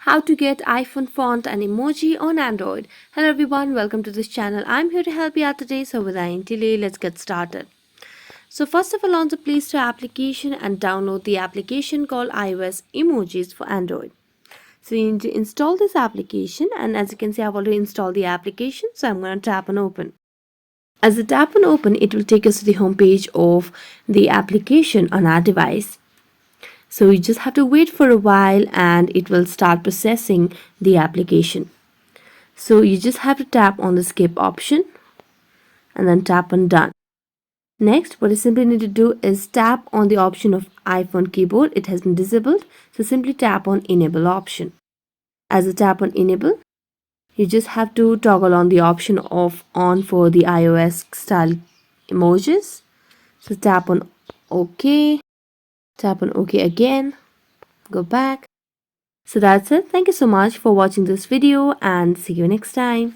how to get iPhone font and emoji on Android. Hello everyone, welcome to this channel. I'm here to help you out today, so without any delay, let's get started. So first of all, launch the Play Store application and download the application called iOS Emojis for Android. So you need to install this application, and as you can see, I've already installed the application, so I'm going to tap on open. As I tap on open, it will take us to the home page of the application on our device. So you just have to wait for a while and it will start processing the application. So you just have to tap on the skip option and then tap on done. Next, what you simply need to do is tap on the option of iPhone keyboard. It has been disabled, so simply tap on enable option. As you tap on enable, you just have to toggle on the option of on for the iOS style emojis. So tap on OK, tap on OK again, go back. So that's it. Thank you so much for watching this video and see you next time.